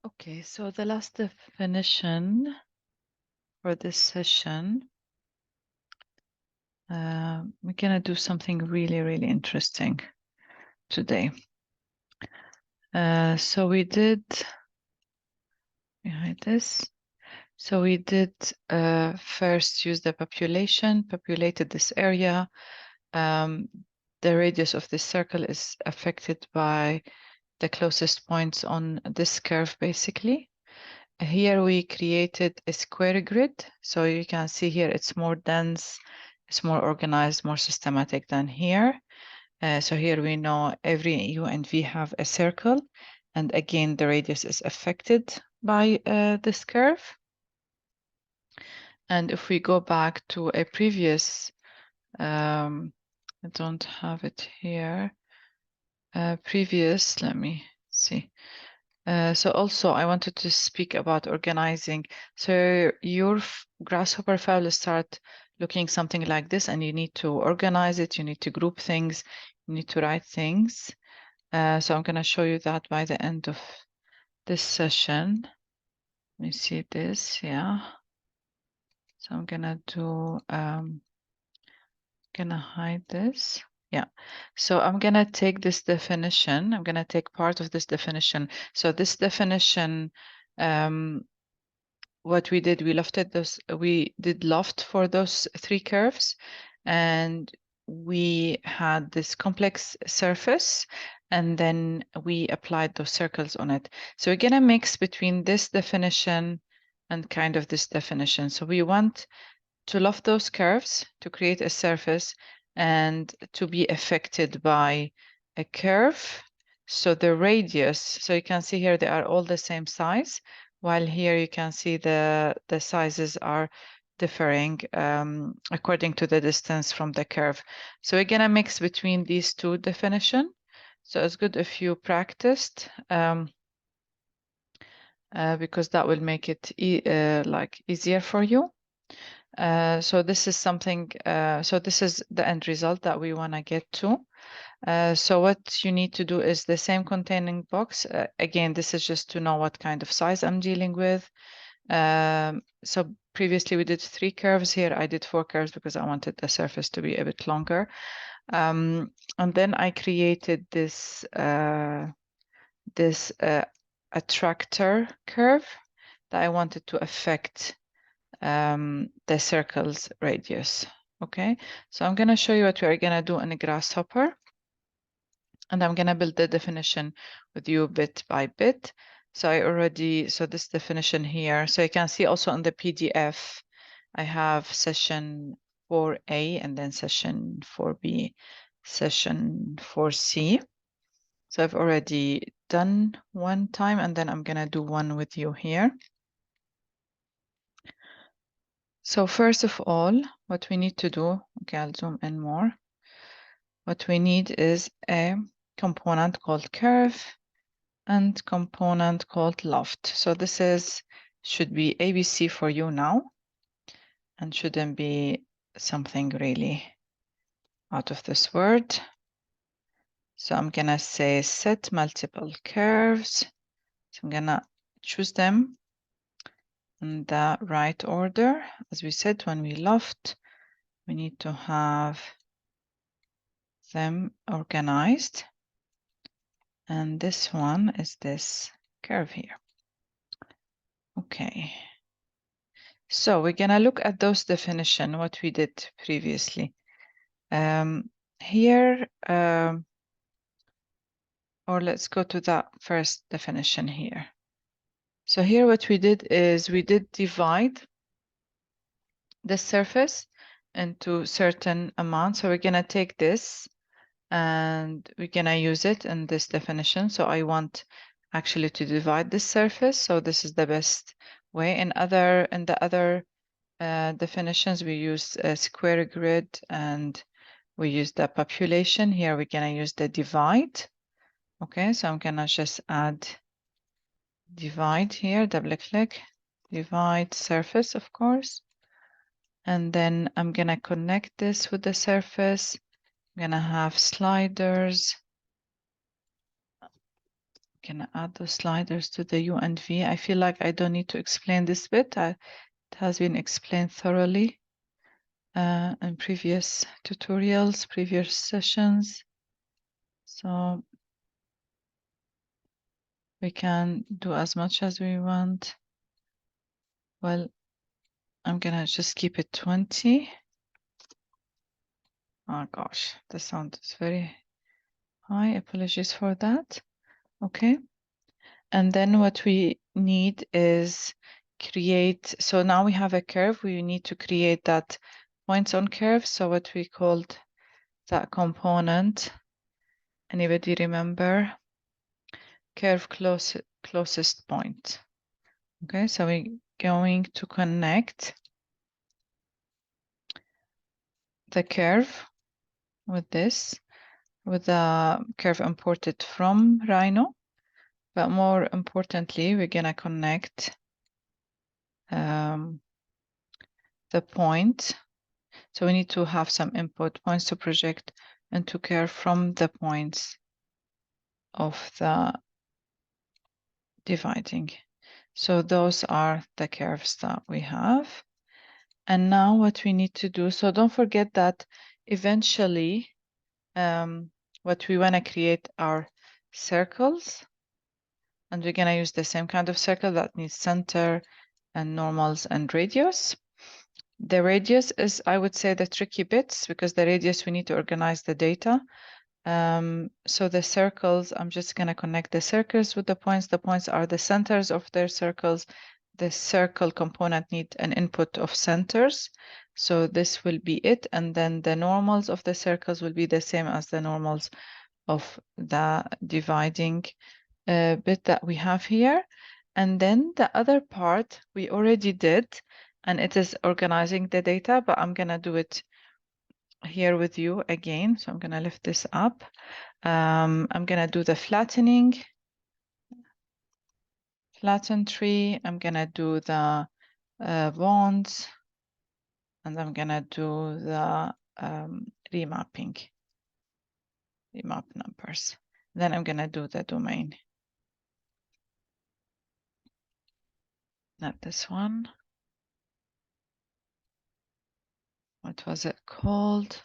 Okay, so the last definition for this session, we're gonna do something really, really interesting today. So we did behind this. So we did first use the populated this area. The radius of this circle is affected by the closest points on this curve, basically. Here we created a square grid. So you can see here it's more dense, it's more organized, more systematic than here. So here we know every U and V have a circle. And again, the radius is affected by this curve. And if we go back to a previous, I don't have it here, let me see. So also I wanted to speak about organizing. So your grasshopper file will start looking something like this, and you need to organize it, you need to group things, you need to write things. So I'm going to show you that by the end of this session. Let me see this, yeah. So I'm going to do, gonna hide this. Yeah, so I'm gonna take this definition. I'm gonna take part of this definition. So this definition, what we did, we did loft for those three curves, and we had this complex surface, and then we applied those circles on it. So we're gonna mix between this definition and kind of this definition. So we want to loft those curves to create a surface and to be affected by a curve. So the radius, so you can see here they are all the same size, while here you can see the sizes are differing according to the distance from the curve. So we're gonna mix between these two definitions. So it's good if you practiced because that will make it like easier for you. So this is something, so this is the end result that we want to get to. So what you need to do is the same containing box. Again, this is just to know what kind of size I'm dealing with. So previously we did 3 curves. Here I did 4 curves because I wanted the surface to be a bit longer. And then I created this, attractor curve that I wanted to affect the circle's radius. Okay, so I'm going to show you what we're going to do in a grasshopper, and I'm going to build the definition with you bit by bit. So this definition here, so you can see also in the PDF, I have session 4A and then session 4B, session 4C. So I've already done one time, and then I'm going to do one with you here. So first of all, what we need to do, okay, I'll zoom in more. What we need is a component called curve and component called loft. So this should be ABC for you now, and shouldn't be something really out of this word. So I'm gonna say set multiple curves. So I'm gonna choose them in the right order. As we said, when we loft, we need to have them organized. And this one is this curve here. Okay. So we're gonna look at those definitions, what we did previously. Here, or let's go to that first definition here. So here what we did is we did divide the surface into certain amounts. So we're gonna take this and we're gonna use it in this definition. So I want actually to divide this surface. So this is the best way. In the other definitions, we use a square grid and we use the population. Here we're gonna use the divide. Okay, so I'm gonna just add divide here, double click, divide surface, of course. And then I'm gonna connect this with the surface. I'm gonna have sliders. can add those sliders to the U and V. I feel like I don't need to explain this bit. It has been explained thoroughly in previous tutorials, previous sessions. So we can do as much as we want. Well, I'm gonna just keep it 20. Oh gosh, the sound is very high. Apologies for that. Okay. And then what we need is create, so now we have a curve, we need to create that points on curve. So what we called that component, anybody remember? Curve closest point. Okay, so we're going to connect the curve with this, with the curve imported from Rhino. But more importantly, we're gonna connect the point. So we need to have some input points to project and to curve from the points of the dividing. So those are the curves that we have. And now what we need to do, so don't forget that eventually what we want to create are circles. And we're going to use the same kind of circle that needs center and normals and radius. The radius is, I would say, the tricky bits, because the radius we need to organize the data. So the circles, I'm just going to connect the circles with the points. The points are the centers of their circles. The circle component need an input of centers. So this will be it. And then the normals of the circles will be the same as the normals of the dividing bit that we have here. And then the other part we already did, and it is organizing the data, but I'm going to do it here with you again. So I'm going to lift this up. I'm going to do the flatten tree. I'm going to do the bonds, and I'm going to do the remap numbers. Then I'm going to do the domain. Not this one. What was it called?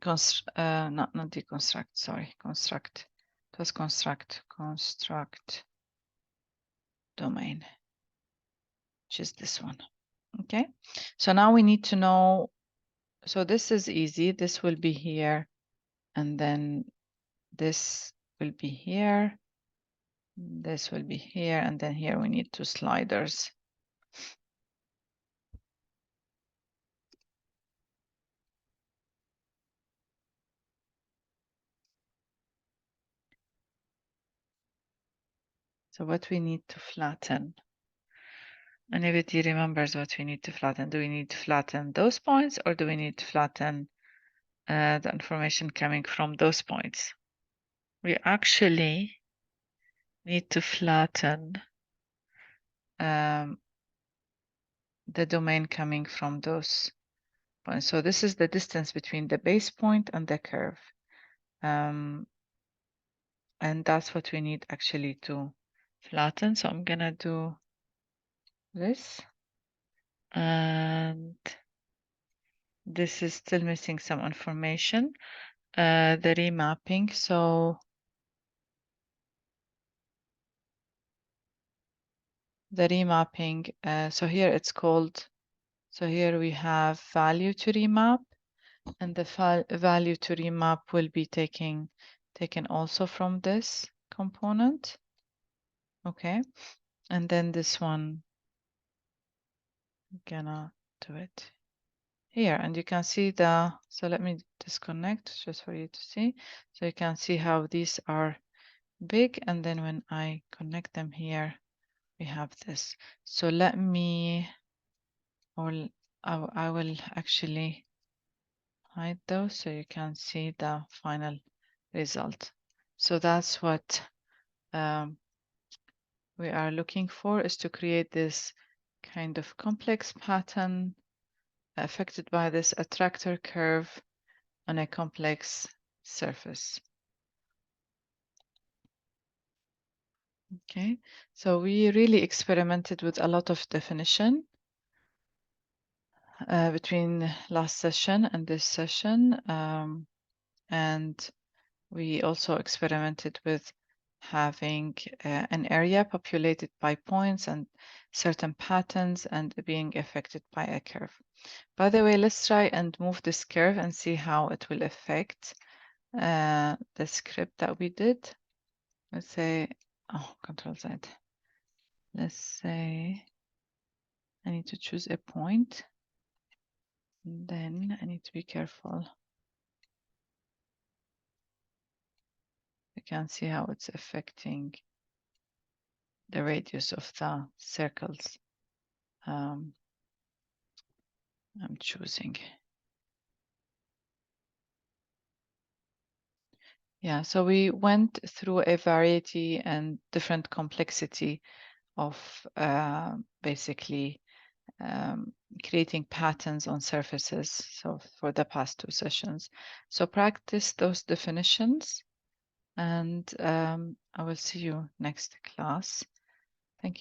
Not deconstruct, sorry, construct. It was construct domain, which is this one. Okay, so now we need to know, so this is easy. This will be here, and then this will be here. This will be here, and then here we need two sliders. So what we need to flatten. Anybody remembers what we need to flatten? Do we need to flatten those points, or do we need to flatten the information coming from those points? We actually need to flatten the domain coming from those points. So this is the distance between the base point and the curve. And that's what we need actually to flatten. So I'm gonna do this. And this is still missing some information. The remapping. So the remapping, so here it's called, so here we have value to remap, and the value to remap will be taken also from this component. Okay, and then this one, I'm gonna do it here, and you can see so let me disconnect just for you to see. So you can see how these are big, and then when I connect them here, we have this. So let me, or I will actually hide those so you can see the final result. So that's what we are looking for, is to create this kind of complex pattern affected by this attractor curve on a complex surface. Okay, so we really experimented with a lot of definition between last session and this session. And we also experimented with having an area populated by points and certain patterns and being affected by a curve. By the way, let's try and move this curve and see how it will affect the script that we did. Let's say, oh, Control Z. Let's say I need to choose a point. Then I need to be careful. You can see how it's affecting the radius of the circles I'm choosing. Yeah, so we went through a variety and different complexity of basically creating patterns on surfaces. So for the past 2 sessions. So practice those definitions, and I will see you next class.